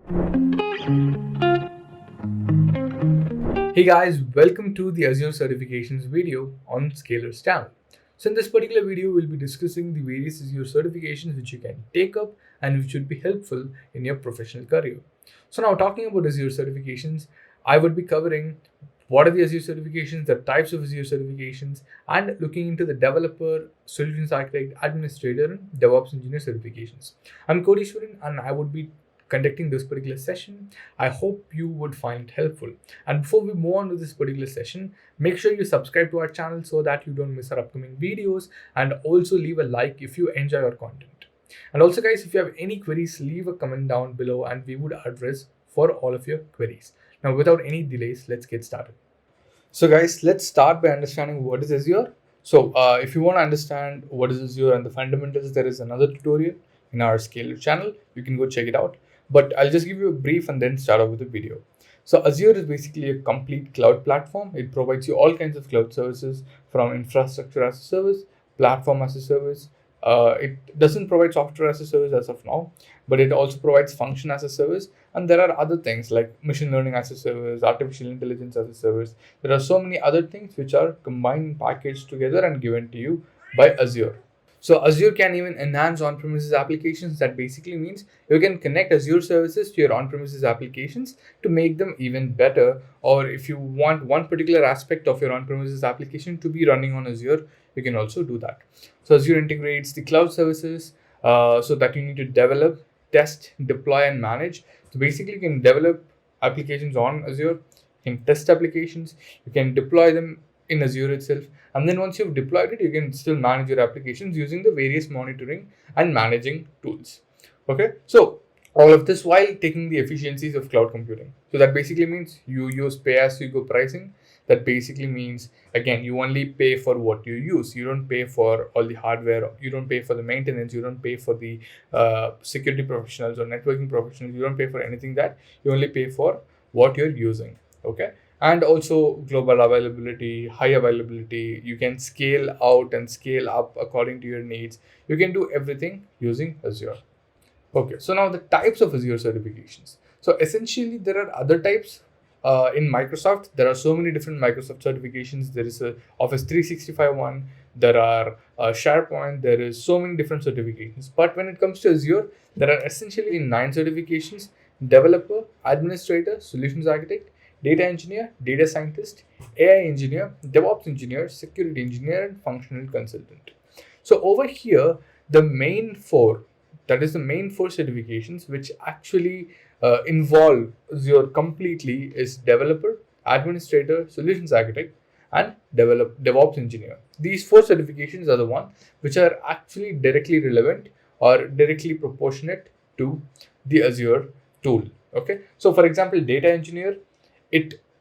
Hey guys, welcome to the Azure certifications video on Scalar's channel. So in this particular video, we'll be discussing the various Azure certifications which you can take up and which would be helpful in your professional career. So now talking about Azure certifications, I would be covering what are the Azure certifications, the types of Azure certifications, and looking into the developer, solutions architect, administrator, and DevOps engineer certifications. I'm Kodishwaran and I would be conducting this particular session. I hope you would find it helpful. And before we move on to this particular session, make sure you subscribe to our channel so that you don't miss our upcoming videos, and also leave a like if you enjoy our content. And also guys, if you have any queries, leave a comment down below and we would address for all of your queries. Now without any delays, let's get started. So guys, let's start by understanding what is Azure. So if you want to understand what is Azure and the fundamentals, there is another tutorial in our Scalar channel. You can go check it out. But I'll just give you a brief and then start off with the video. So Azure is basically a complete cloud platform. It provides you all kinds of cloud services, from infrastructure as a service, platform as a service. It doesn't provide software as a service as of now, but it also provides function as a service. And there are other things like machine learning as a service, artificial intelligence as a service. There are so many other things which are combined, packaged together and given to you by Azure. So Azure can even enhance on-premises applications. That basically means you can connect Azure services to your on-premises applications to make them even better. Or if you want one particular aspect of your on-premises application to be running on Azure, you can also do that. So Azure integrates the cloud services so that you need to develop, test, deploy, and manage. So basically, you can develop applications on Azure, you can test applications, you can deploy them in Azure itself. And then once you've deployed it, you can still manage your applications using the various monitoring and managing tools. Okay, so all of this while taking the efficiencies of cloud computing. So that basically means you use pay-as-you-go pricing. That basically means, again, you only pay for what you use. You don't pay for all the hardware. You don't pay for the maintenance. You don't pay for the security professionals or networking professionals. You don't pay for anything that. You only pay for what you're using. Okay. And also global availability, high availability. You can scale out and scale up according to your needs. You can do everything using Azure. Okay, so now the types of Azure certifications. So essentially, there are other types. In Microsoft, there are so many different Microsoft certifications. There is a Office 365 one. There are SharePoint. There is so many different certifications. But when it comes to Azure, there are essentially 9 certifications: developer, administrator, solutions architect, data engineer, data scientist, AI engineer, DevOps engineer, security engineer, and functional consultant. So over here, the main four certifications which actually involve Azure completely is developer, administrator, solutions architect, and DevOps engineer. These 4 certifications are the ones which are actually directly relevant or directly proportionate to the Azure tool. Okay, so for example, data engineer,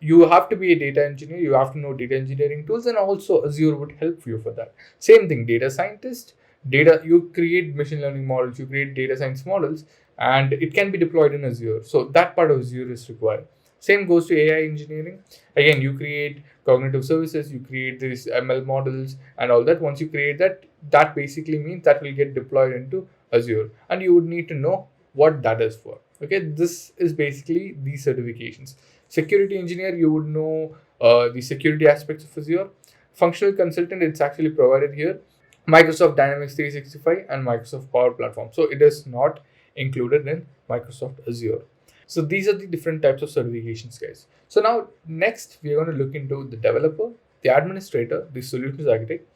you have to be a data engineer, you have to know data engineering tools, and also Azure would help you for that. Same thing, data scientist, you create machine learning models, you create data science models, and it can be deployed in Azure. So that part of Azure is required. Same goes to AI engineering. Again, you create cognitive services, you create these ML models and all that. Once you create that, that basically means that will get deployed into Azure, and you would need to know what that is for. Okay, this is basically these certifications. Security engineer, you would know the security aspects of Azure. Functional consultant, it's actually provided here. Microsoft Dynamics 365 and Microsoft Power Platform. So it is not included in Microsoft Azure. So these are the different types of certifications, guys. So now next we are going to look into the developer, the administrator, the solutions architect,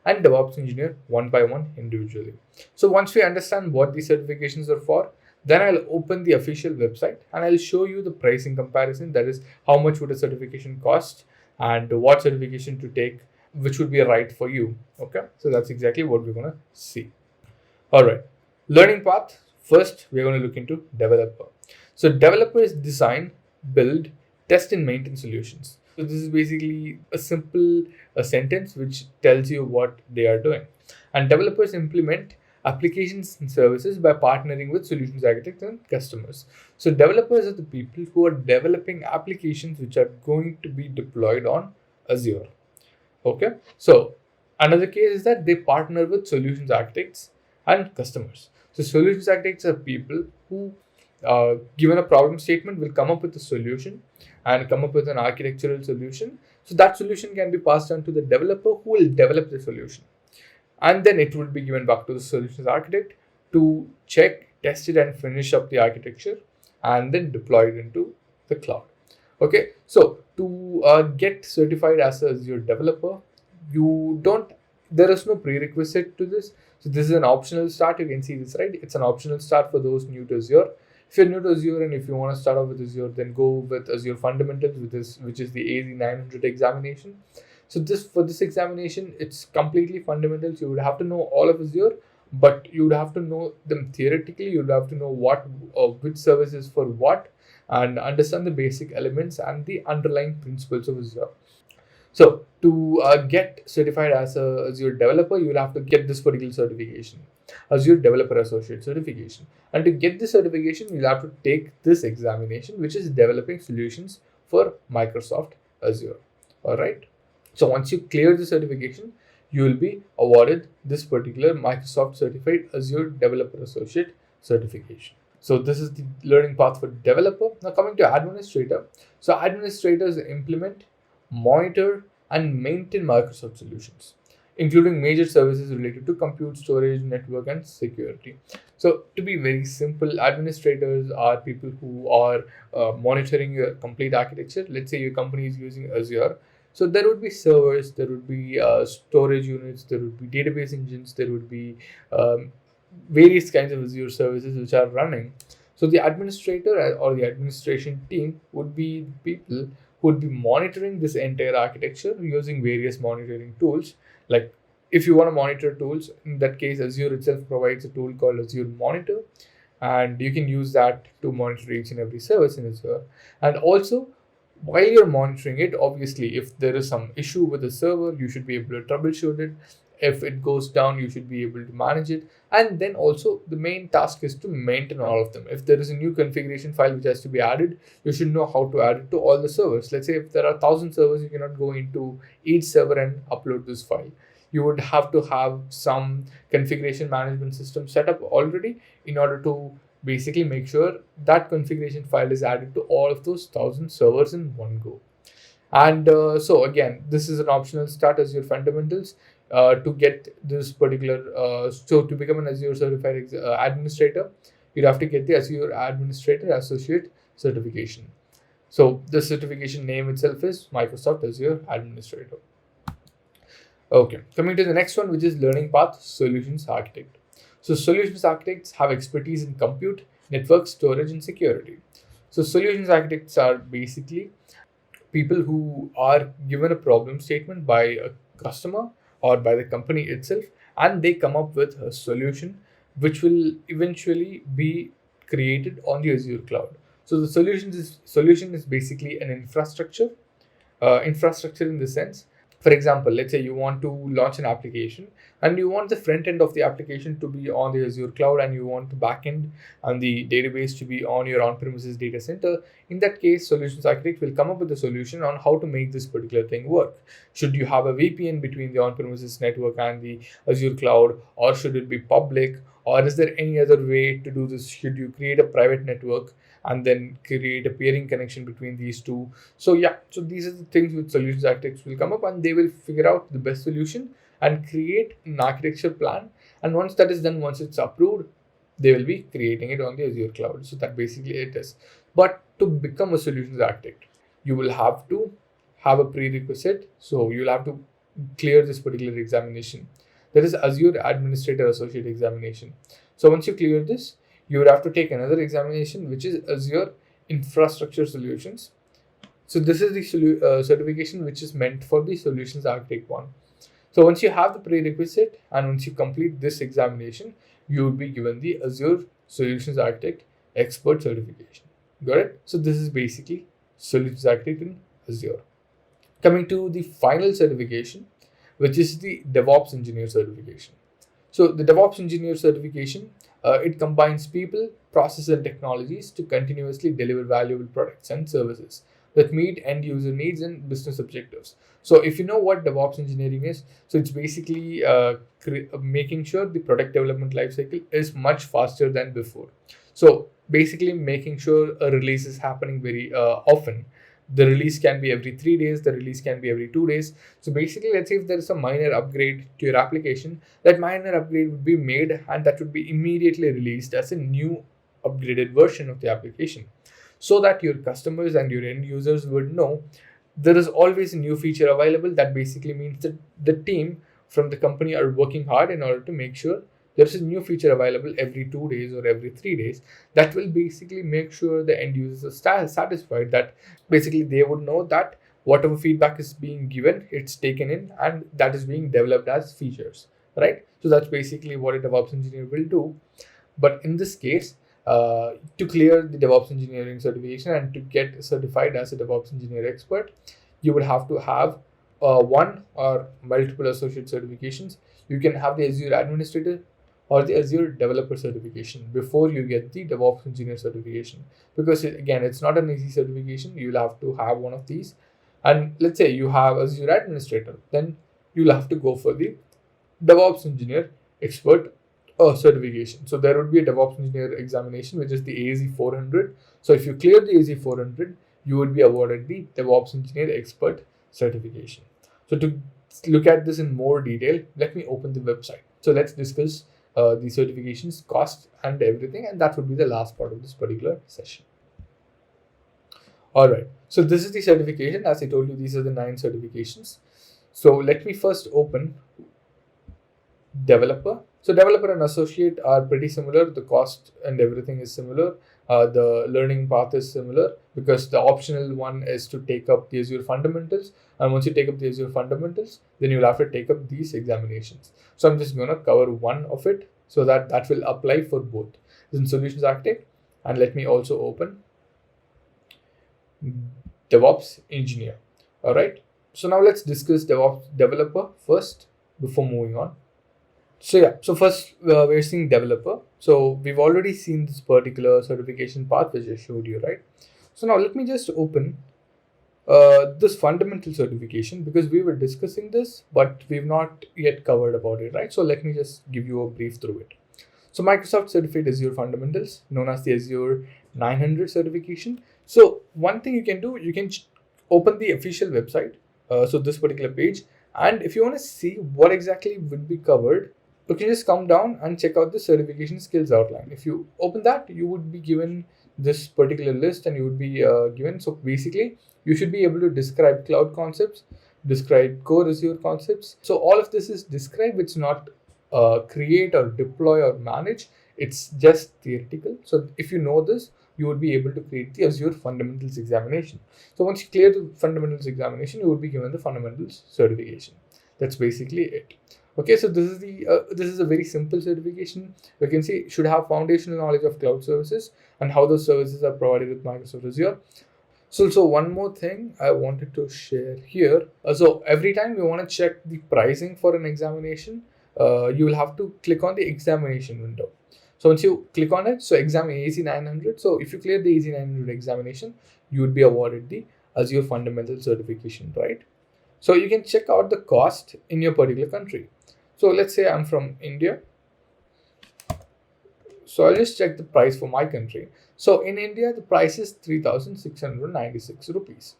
and DevOps engineer one by one individually. So once we understand what these certifications are for, then I'll open the official website and I'll show you the pricing comparison. That is, how much would a certification cost and what certification to take, which would be right for you. Okay, so that's exactly what we're going to see. All right, learning path. First, we're going to look into developer. So developer is design, build, test, and maintain solutions. So this is basically a simple sentence which tells you what they are doing. And developers implement applications and services by partnering with solutions architects and customers. So developers are the people who are developing applications which are going to be deployed on Azure. Okay, so another case is that they partner with solutions architects and customers. So solutions architects are people who given a problem statement, will come up with a solution and come up with an architectural solution. So that solution can be passed on to the developer who will develop the solution. And then it would be given back to the solutions architect to check, test it, and finish up the architecture and then deploy it into the cloud. Okay, so to get certified as a Azure developer, you don't, there is no prerequisite to this. So this is an optional start. You can see this, right? It's an optional start for those new to Azure. If you're new to Azure and if you want to start off with Azure, then go with Azure Fundamentals, which is the AZ 900 examination. So for this examination, it's completely fundamentals. You would have to know all of Azure, but you would have to know them theoretically. You would have to know which service is for what, and understand the basic elements and the underlying principles of Azure. So to get certified as a Azure developer, you will have to get this particular certification, Azure Developer Associate certification. And to get this certification, you'll have to take this examination, which is developing solutions for Microsoft Azure. All right. So once you clear the certification, you will be awarded this particular Microsoft Certified Azure Developer Associate certification. So this is the learning path for developer. Now coming to administrator. So administrators implement, monitor, and maintain Microsoft solutions, including major services related to compute, storage, network, and security. So to be very simple, administrators are people who are monitoring your complete architecture. Let's say your company is using Azure. So there would be servers, there would be storage units, there would be database engines, there would be various kinds of Azure services which are running. So the administrator or the administration team would be people who would be monitoring this entire architecture using various monitoring tools. Like if you want to monitor tools, in that case, Azure itself provides a tool called Azure Monitor, and you can use that to monitor each and every service in Azure. And also, while you're monitoring it, obviously, if there is some issue with the server, you should be able to troubleshoot it. If it goes down, you should be able to manage it. And then also the main task is to maintain all of them. If there is a new configuration file which has to be added, you should know how to add it to all the servers. Let's say if there are 1,000 servers, you cannot go into each server and upload this file. You would have to have some configuration management system set up already in order to basically make sure that configuration file is added to all of those 1,000 servers in one go. And so again, this is an optional start Azure fundamentals. To get this particular, so to become an Azure certified administrator, you'd have to get the Azure Administrator Associate certification. So the certification name itself is Microsoft Azure Administrator. Okay, coming to the next one, which is learning path solutions architect. So solutions architects have expertise in compute, network, storage, and security. So solutions architects are basically people who are given a problem statement by a customer or by the company itself, and they come up with a solution which will eventually be created on the Azure cloud. So the solution is basically an infrastructure in the sense, for example, let's say you want to launch an application and you want the front end of the application to be on the Azure cloud, and you want the back end and the database to be on your on-premises data center. In that case, solutions architect will come up with a solution on how to make this particular thing work. Should you have a VPN between the on-premises network and the Azure cloud, or should it be public, or is there any other way to do this? Should you create a private network and then create a peering connection between these two? So yeah, so these are the things which solutions architects will come up, and they will figure out the best solution and create an architecture plan. And once that is done, once it's approved, they will be creating it on the Azure cloud. So that basically it is. But to become a solutions architect, you will have to have a prerequisite. So you'll have to clear this particular examination. That is Azure Administrator Associate examination. So once you clear this, you would have to take another examination, which is Azure Infrastructure Solutions. So this is the certification which is meant for the solutions architect one. So once you have the prerequisite and once you complete this examination, you will be given the Azure Solutions Architect Expert certification. Got it? So this is basically solutions architect in Azure. Coming to the final certification, which is the DevOps Engineer certification. So the DevOps Engineer certification, it combines people, process, and technologies to continuously deliver valuable products and services that meet end user needs and business objectives. So if you know what DevOps engineering is, so it's basically making sure the product development lifecycle is much faster than before. So basically making sure a release is happening very often. The release can be every 3 days, the release can be every 2 days. So basically, let's say if there is a minor upgrade to your application, that minor upgrade would be made and that would be immediately released as a new upgraded version of the application, so that your customers and your end users would know there is always a new feature available. That basically means that the team from the company are working hard in order to make sure there's a new feature available every 2 days or every 3 days. That will basically make sure the end users are satisfied, that basically they would know that whatever feedback is being given, it's taken in and that is being developed as features, right? So that's basically what a DevOps engineer will do. But in this case, to clear the DevOps engineering certification and to get certified as a DevOps engineer expert, you would have to have one or multiple associate certifications. You can have the Azure administrator or the Azure developer certification before you get the DevOps engineer certification. Because again, it's not an easy certification. You'll have to have one of these. And let's say you have Azure administrator, then you'll have to go for the DevOps engineer expert certification. So there would be a DevOps engineer examination, which is the AZ 400. So if you clear the AZ 400, you would be awarded the DevOps engineer expert certification. So to look at this in more detail, let me open the website. So let's discuss the certifications, cost, and everything, and that would be the last part of this particular session. All right. So this is the certification. As I told you, these are the 9 certifications. So let me first open developer. So developer and associate are pretty similar. The cost and everything is similar. The learning path is similar, because the optional one is to take up the Azure fundamentals. And once you take up the Azure fundamentals, then you'll have to take up these examinations. So I'm just going to cover one of it so that will apply for both. This is solutions architect. And let me also open DevOps engineer. All right. So now let's discuss DevOps developer first before moving on. So yeah, so first we're seeing developer. So we've already seen this particular certification path which I showed you, right? So now let me just open this fundamental certification, because we were discussing this, but we've not yet covered about it, right? So let me just give you a brief through it. So Microsoft Certified Azure Fundamentals, known as the Azure 900 certification. So one thing you can do, you can open the official website, so this particular page, and if you want to see what exactly would be covered, you can just come down and check out the certification skills outline. If you open that, you would be given this particular list, and you would be given. So basically, you should be able to describe cloud concepts, describe core Azure concepts. So all of this is describe. It's not create or deploy or manage. It's just theoretical. So if you know this, you would be able to create the Azure fundamentals examination. So once you clear the fundamentals examination, you would be given the fundamentals certification. That's basically it. Okay, so this is a very simple certification. You can see should have foundational knowledge of cloud services and how those services are provided with Microsoft Azure. So one more thing I wanted to share here. So every time you want to check the pricing for an examination, you will have to click on the examination window. So once you click on it, so exam AZ 900. So if you clear the AZ 900 examination, you would be awarded the Azure Fundamental Certification, right? So you can check out the cost in your particular country. So let's say I'm from India. So I'll just check the price for my country. So in India, the price is 3,696 rupees.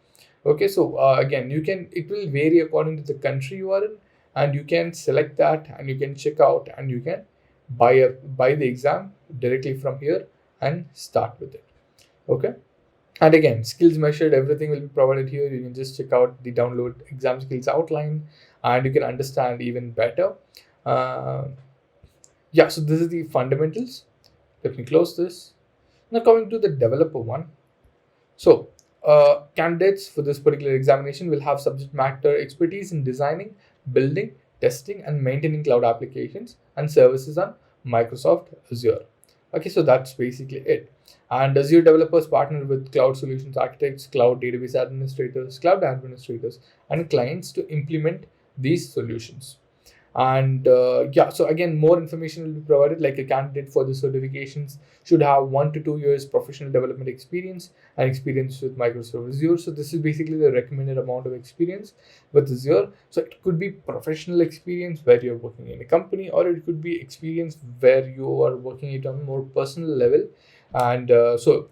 Okay, so again, it will vary according to the country you are in, and you can select that and you can check out and you can buy the exam directly from here and start with it. Okay. And again, skills measured, everything will be provided here. You can just check out the download exam skills outline and you can understand even better. Yeah, so this is the fundamentals. Let me close this. Now coming to the developer one. So candidates for this particular examination will have subject matter expertise in designing, building, testing, and maintaining cloud applications and services on Microsoft Azure. Okay, so that's basically it. And Azure developers partner with cloud solutions architects, cloud database administrators, cloud administrators, and clients to implement these solutions. And yeah, so again, more information will be provided. Like a candidate for the certifications should have 1 to 2 years professional development experience and experience with Microsoft Azure. So this is basically the recommended amount of experience with Azure. So it could be professional experience where you're working in a company, or it could be experience where you are working it on a more personal level. And so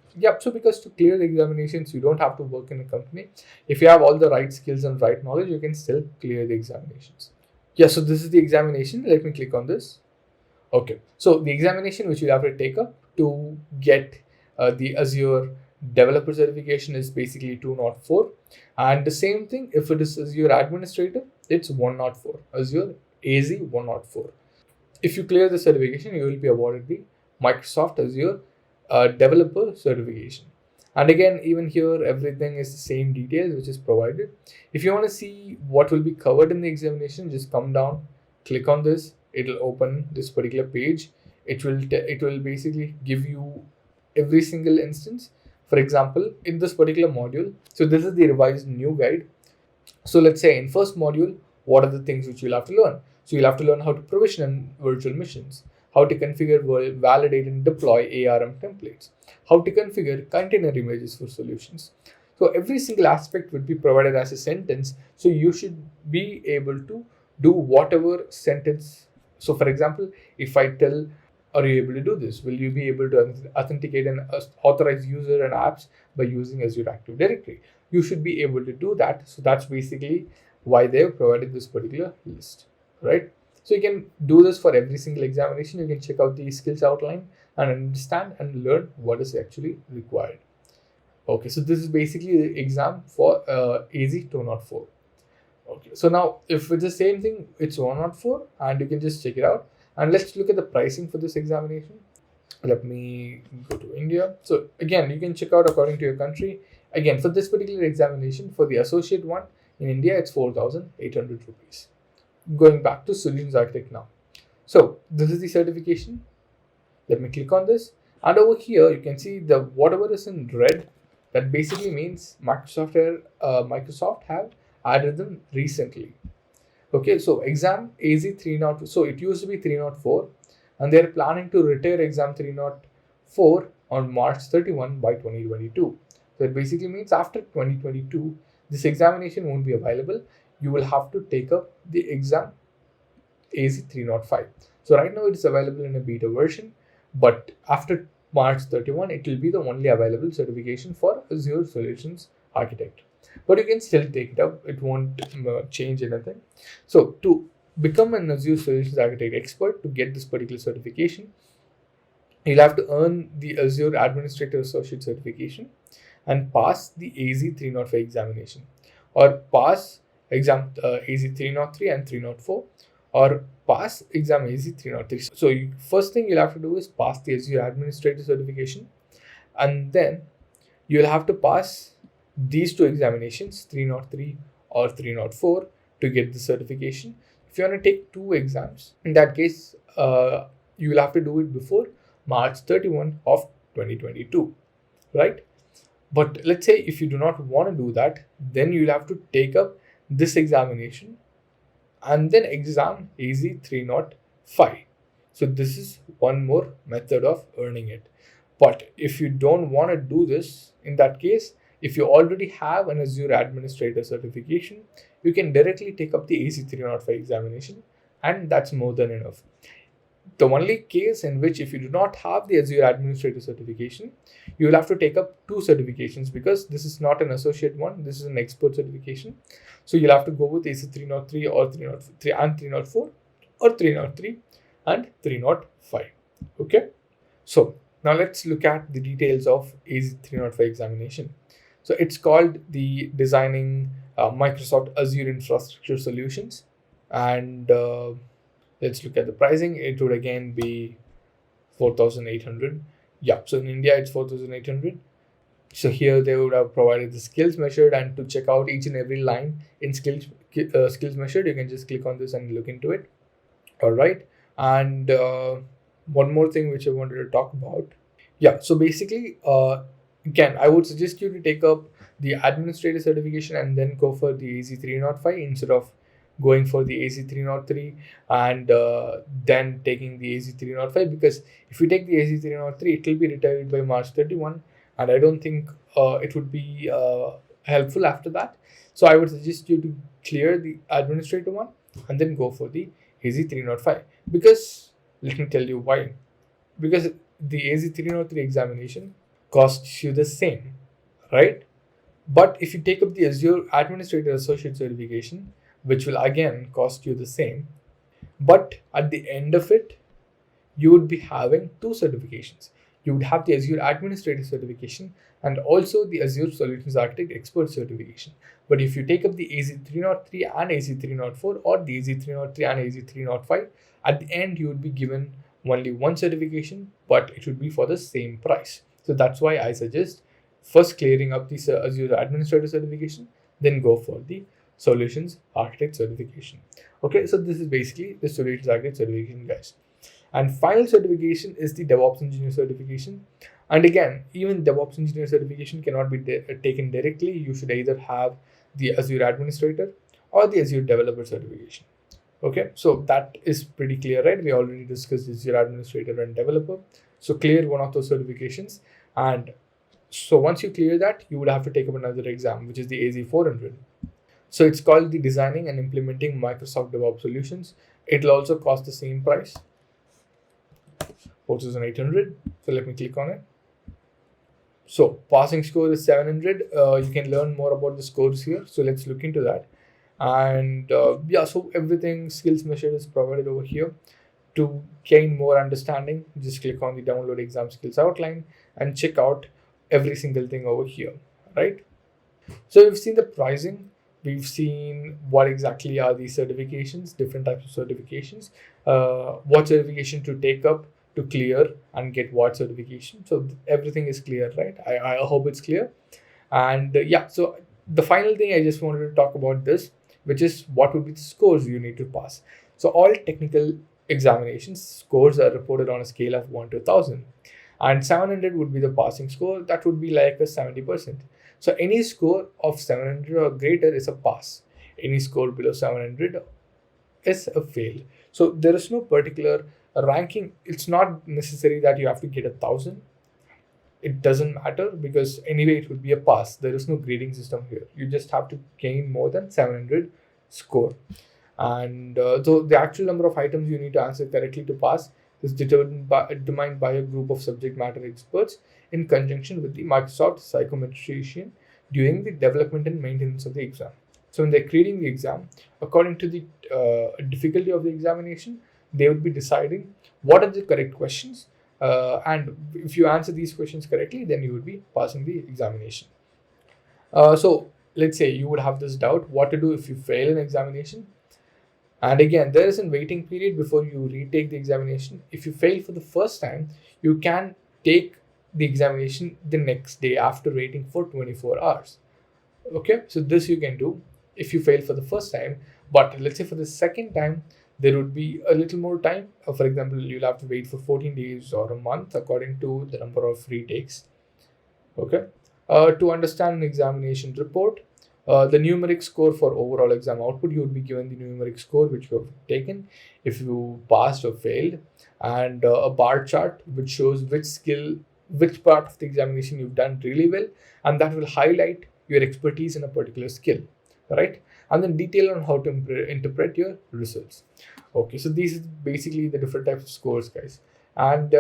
because to clear the examinations, you don't have to work in a company. If you have all the right skills and right knowledge, you can still clear the examinations. Yeah, so this is the examination. Let me click on this. Okay, so the examination which you have to take up to get the Azure developer certification is basically 204, and the same thing if it is Azure administrator, it's 104. Azure AZ 104. If you clear the certification, you will be awarded the Microsoft Azure developer certification. And again, even here, everything is the same details which is provided. If you want to see what will be covered in the examination, just come down, click on this. It'll open this particular page. It will basically give you every single instance. For example, in this particular module, so this is the revised new guide. So let's say in first module, what are the things which you'll have to learn? So you'll have to learn how to provision virtual machines, how to configure, validate, and deploy ARM templates, how to configure container images for solutions. So every single aspect would be provided as a sentence. So you should be able to do whatever sentence. So for example, if I tell, are you able to do this? Will you be able to authenticate and authorize user and apps by using Azure Active Directory? You should be able to do that. So that's basically why they've provided this particular list, right? So you can do this for every single examination. You can check out the skills outline and understand and learn what is actually required. Okay, so this is basically the exam for AZ 204. Okay, so now if it's the same thing, it's 104, and you can just check it out. And let's look at the pricing for this examination. Let me go to India. So again, you can check out according to your country. Again, for this particular examination, for the associate one in India, it's 4,800 rupees. Going back to solutions architect now. So this is the certification. Let me click on this. And over here, you can see the whatever is in red, that basically means Microsoft have added them recently. Okay, so exam AZ 302. So it used to be 304, and they're planning to retire exam 304 on March 31 by 2022. So it basically means after 2022, this examination won't be available. You will have to take up the exam AZ 305. So right now it is available in a beta version, but after March 31, it will be the only available certification for Azure Solutions Architect. But you can still take it up. It won't change anything. So to become an Azure Solutions Architect expert, to get this particular certification, you'll have to earn the Azure Administrator Associate certification and pass the AZ 305 examination, or pass exam AZ 303 and 304, or pass exam AZ 303. So first thing you'll have to do is pass the Azure Administrator certification, and then you'll have to pass these two examinations, 303 or 304, to get the certification. If you want to take two exams, in that case, you will have to do it before March 31 of 2022, right? But let's say if you do not want to do that, then you'll have to take up this examination and then exam AZ 305. So this is one more method of earning it. But if you don't want to do this, in that case, if you already have an Azure Administrator certification, you can directly take up the AZ 305 examination, and that's more than enough. The only case in which if you do not have the Azure Administrator certification, you will have to take up two certifications, because this is not an associate one, this is an expert certification. So you'll have to go with AZ 303 or 303 and 304, or 303 and 305. Okay, so now let's look at the details of AZ 305 examination. So it's called the Designing Microsoft Azure Infrastructure Solutions, and let's look at the pricing. It would again be 4,800. Yeah, so in India it's 4,800. So here they would have provided the skills measured, and to check out each and every line in skills measured, you can just click on this and look into it. All right, and one more thing which I wanted to talk about. Yeah, so basically, again, I would suggest you to take up the administrator certification and then go for the AZ 305 instead of going for the AZ 303 and then taking the AZ 305, because if you take the AZ 303, it will be retired by March 31, and I don't think it would be helpful after that. So I would suggest you to clear the administrator one and then go for the AZ 305, because let me tell you why. Because the AZ303 examination costs you the same, right? But if you take up the Azure Administrator Associate certification, which will again cost you the same, but at the end of it, you would be having two certifications. You would have the Azure Administrator certification and also the Azure Solutions Architect Expert certification. But if you take up the AZ303 and AZ304 or the AZ303 and AZ305, at the end you would be given only one certification, but it would be for the same price. So that's why I suggest first clearing up the Azure Administrator certification, then go for the Solutions Architect certification. Okay, so this is basically the Solutions Architect certification, guys. And final certification is the DevOps Engineer certification. And again, even DevOps Engineer certification cannot be taken directly. You should either have the Azure Administrator or the Azure Developer certification. Okay, so that is pretty clear, right? We already discussed Azure Administrator and Developer. So clear one of those certifications. And so once you clear that, you would have to take up another exam, which is the AZ400. So it's called the Designing and Implementing Microsoft DevOps Solutions. It'll also cost the same price, 4,800. So let me click on it. So passing score is 700. You can learn more about the scores here. So let's look into that. And yeah, so everything skills measured is provided over here. To gain more understanding, just click on the download exam skills outline and check out every single thing over here, right? So we've seen the pricing. We've seen what exactly are these certifications, different types of certifications, what certification to take up to clear and get what certification. So everything is clear, right? I hope it's clear. And yeah, so the final thing I just wanted to talk about this, which is what would be the scores you need to pass. So all technical examinations scores are reported on a scale of 1 to 1,000. And 700 would be the passing score. That would be like a 70%. So any score of 700 or greater is a pass. Any score below 700 is a fail. So there is no particular ranking. It's not necessary that you have to get 1,000. It doesn't matter because anyway it would be a pass. There is no grading system here. You just have to gain more than 700 score. And so the actual number of items you need to answer correctly to pass is determined by a group of subject matter experts in conjunction with the Microsoft psychometrician during the development and maintenance of the exam. So when they're creating the exam, according to the difficulty of the examination, they would be deciding what are the correct questions. And if you answer these questions correctly, then you would be passing the examination. So let's say you would have this doubt, what to do if you fail an examination. And again, there is a waiting period before you retake the examination. If you fail for the first time, you can take the examination the next day after waiting for 24 hours. Okay, so this you can do if you fail for the first time. But let's say for the second time, there would be a little more time. For example, you'll have to wait for 14 days or a month according to the number of retakes. Okay, to understand an examination report, the numeric score for overall exam output, you would be given the numeric score which you have taken if you passed or failed, and a bar chart which shows which part of the examination you've done really well, and that will highlight your expertise in a particular skill, right? And then detail on how to interpret your results. Okay, so these is basically the different types of scores, guys. And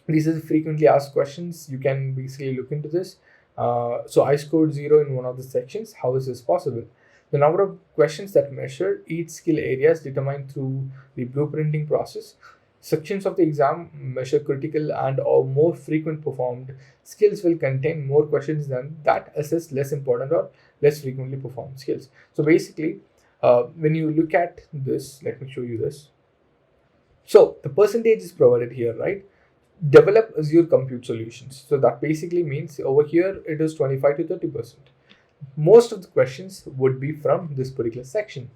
these are the frequently asked questions. You can basically look into this. So I scored 0 in one of the sections. How is this possible? The number of questions that measure each skill area is determined through the blueprinting process. Sections of the exam measure critical and or more frequent performed skills will contain more questions than that assess less important or less frequently performed skills. So basically, when you look at this, let me show you this. So the percentage is provided here, right? Develop Azure compute solutions. So that basically means over here it is 25 to 30%. Most of the questions would be from this particular section.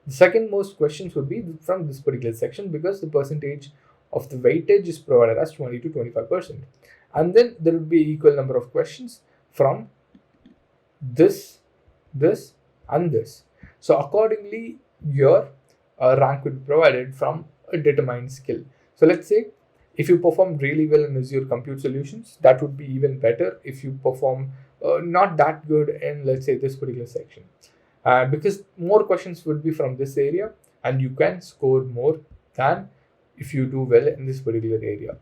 The second most questions would be from this particular section because the percentage of the weightage is provided as 20 to 25%. And then there would be equal number of questions from this, and this. So accordingly, your rank would be provided from a determined skill. So let's say if you perform really well in Azure compute solutions, that would be even better if you perform not that good in, let's say, this particular section. Because more questions would be from this area and you can score more than if you do well in this particular area.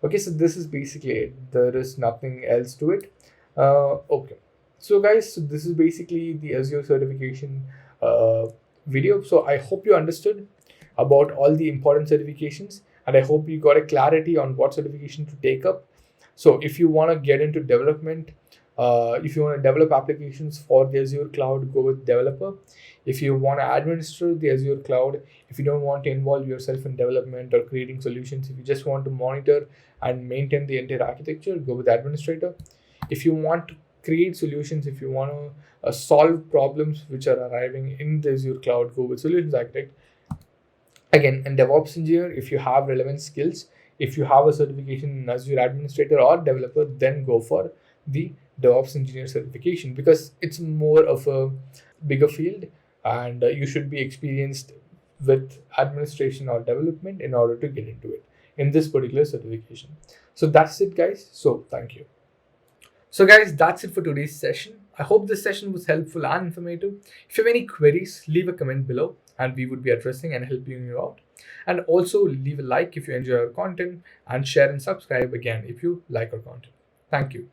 Okay, so this is basically it. There is nothing else to it. Okay, so guys, so this is basically the Azure certification video. So I hope you understood about all the important certifications, and I hope you got a clarity on what certification to take up. So if you want to get into development, if you want to develop applications for the Azure cloud, go with developer. If you want to administer the Azure cloud, if you don't want to involve yourself in development or creating solutions, if you just want to monitor and maintain the entire architecture, go with administrator. If you want to create solutions, if you want to solve problems which are arriving in the Azure cloud, go with solutions architect. Again, in DevOps engineer, if you have relevant skills, if you have a certification in Azure administrator or developer, then go for the DevOps engineer certification, because it's more of a bigger field, and you should be experienced with administration or development in order to get into it in this particular certification. So that's it, guys. So thank you. So guys, that's it for today's session. I hope this session was helpful and informative. If you have any queries, leave a comment below and we would be addressing and helping you out. And also leave a like if you enjoy our content, and share and subscribe again if you like our content. Thank you.